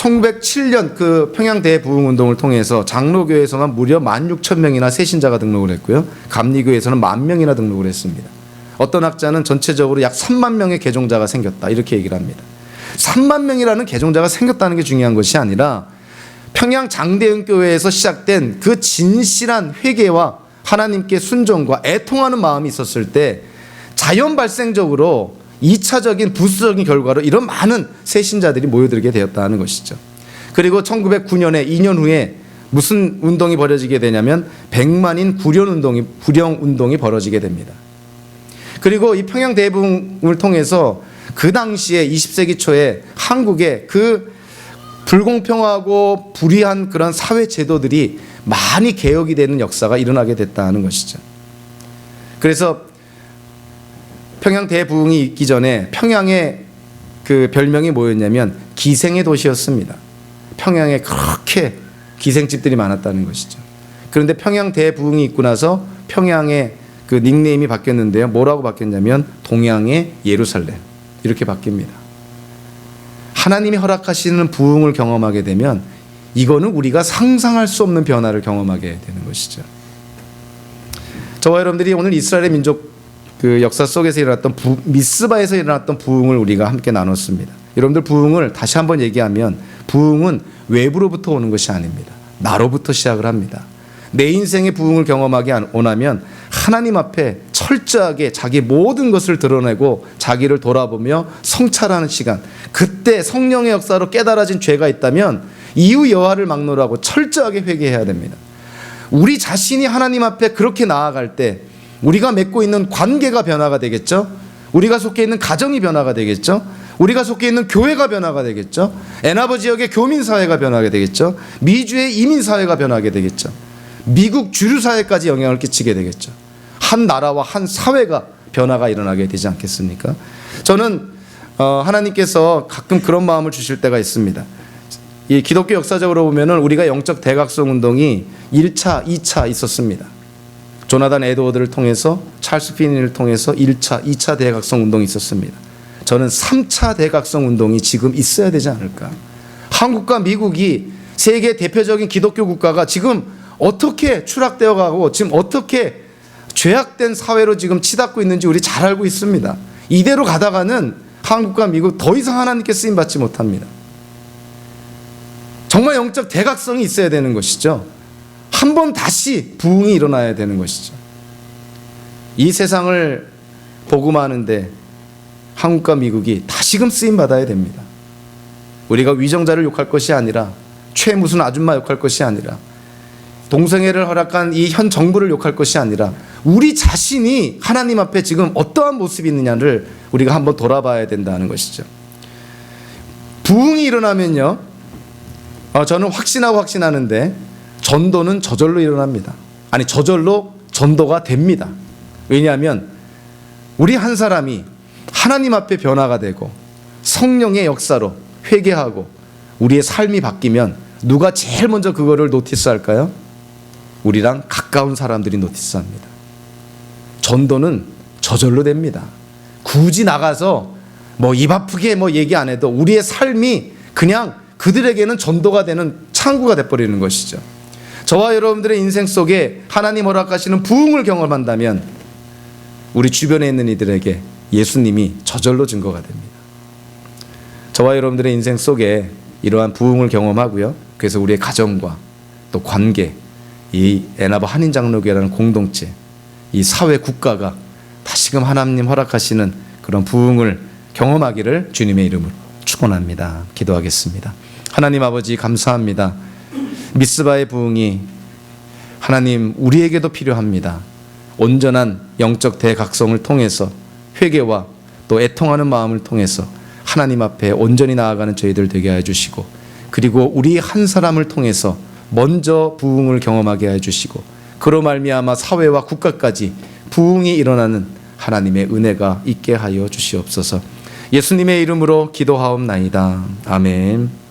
1907년 그 평양 대부흥운동을 통해서 장로교에서만 무려 16,000명이나 새신자가 등록을 했고요. 감리교에서는 10,000명이나 등록을 했습니다. 어떤 학자는 전체적으로 약 3만 명의 개종자가 생겼다 이렇게 얘기를 합니다. 3만 명이라는 개종자가 생겼다는 게 중요한 것이 아니라 평양 장대흥교회에서 시작된 그 진실한 회개와 하나님께 순종과 애통하는 마음이 있었을 때 자연 발생적으로 2차적인 부수적인 결과로 이런 많은 새신자들이 모여들게 되었다는 것이죠. 그리고 1909년에 2년 후에 무슨 운동이 벌어지게 되냐면 백만인 구령운동이 벌어지게 됩니다. 그리고 이 평양 대부흥을 통해서 그 당시에 20세기 초에 한국의 그 불공평하고 불의한 그런 사회 제도들이 많이 개혁이 되는 역사가 일어나게 됐다는 것이죠. 그래서 평양 대부흥이 있기 전에 평양의 그 별명이 뭐였냐면 기생의 도시였습니다. 평양에 그렇게 기생집들이 많았다는 것이죠. 그런데 평양 대부흥이 있고 나서 평양의 그 닉네임이 바뀌었는데요. 뭐라고 바뀌었냐면 동양의 예루살렘 이렇게 바뀝니다. 하나님이 허락하시는 부흥을 경험하게 되면 이거는 우리가 상상할 수 없는 변화를 경험하게 되는 것이죠. 저와 여러분들이 오늘 이스라엘의 민족 그 역사 속에서 일어났던 미스바에서 일어났던 부흥을 우리가 함께 나눴습니다. 여러분들 부흥을 다시 한번 얘기하면 부흥은 외부로부터 오는 것이 아닙니다. 나로부터 시작을 합니다. 내 인생의 부흥을 경험하기 원하면 하나님 앞에 철저하게 자기 모든 것을 드러내고 자기를 돌아보며 성찰하는 시간, 그때 성령의 역사로 깨달아진 죄가 있다면 이후 여하를 막론하고 철저하게 회개해야 됩니다. 우리 자신이 하나님 앞에 그렇게 나아갈 때 우리가 맺고 있는 관계가 변화가 되겠죠. 우리가 속해 있는 가정이 변화가 되겠죠. 우리가 속해 있는 교회가 변화가 되겠죠. 애나버 지역의 교민사회가 변하게 되겠죠. 미주의 이민사회가 변하게 되겠죠. 미국 주류사회까지 영향을 끼치게 되겠죠. 한 나라와 한 사회가 변화가 일어나게 되지 않겠습니까? 저는 하나님께서 가끔 그런 마음을 주실 때가 있습니다. 이 기독교 역사적으로 보면은 우리가 영적 대각성 운동이 1차, 2차 있었습니다. 조나단 에드워드를 통해서 찰스 피니를 통해서 1차, 2차 대각성 운동이 있었습니다. 저는 3차 대각성 운동이 지금 있어야 되지 않을까. 한국과 미국이 세계 대표적인 기독교 국가가 지금 어떻게 추락되어 가고 지금 어떻게 죄악된 사회로 지금 치닫고 있는지 우리 잘 알고 있습니다. 이대로 가다가는 한국과 미국 더 이상 하나님께 쓰임받지 못합니다. 정말 영적 대각성이 있어야 되는 것이죠. 한 번 다시 부흥이 일어나야 되는 것이죠. 이 세상을 복음하는데 한국과 미국이 다시금 쓰임받아야 됩니다. 우리가 위정자를 욕할 것이 아니라 최 무슨 아줌마 욕할 것이 아니라 동성애를 허락한 이 현 정부를 욕할 것이 아니라 우리 자신이 하나님 앞에 지금 어떠한 모습이 있느냐를 우리가 한번 돌아봐야 된다는 것이죠. 부흥이 일어나면요, 저는 확신하는데 전도는 저절로 일어납니다. 아니, 저절로 전도가 됩니다. 왜냐하면 우리 한 사람이 하나님 앞에 변화가 되고 성령의 역사로 회개하고 우리의 삶이 바뀌면 누가 제일 먼저 그거를 노티스할까요? 우리랑 가까운 사람들이 노티스합니다. 전도는 저절로 됩니다. 굳이 나가서 뭐 입 아프게 뭐 얘기 안 해도 우리의 삶이 그냥 그들에게는 전도가 되는 창구가 돼버리는 것이죠. 저와 여러분들의 인생 속에 하나님 허락하시는 부흥을 경험한다면 우리 주변에 있는 이들에게 예수님이 저절로 증거가 됩니다. 저와 여러분들의 인생 속에 이러한 부흥을 경험하고요, 그래서 우리의 가정과 또 관계, 이 애나버 한인장로교회라는 공동체, 이 사회 국가가 다시금 하나님 허락하시는 그런 부흥을 경험하기를 주님의 이름으로 축원합니다. 기도하겠습니다. 하나님 아버지 감사합니다. 미스바의 부흥이 하나님 우리에게도 필요합니다. 온전한 영적 대각성을 통해서 회개와 또 애통하는 마음을 통해서 하나님 앞에 온전히 나아가는 저희들 되게 해주시고, 그리고 우리 한 사람을 통해서 먼저 부흥을 경험하게 해주시고, 그로 말미암아 사회와 국가까지 부흥이 일어나는 하나님의 은혜가 있게 하여 주시옵소서. 예수님의 이름으로 기도하옵나이다. 아멘.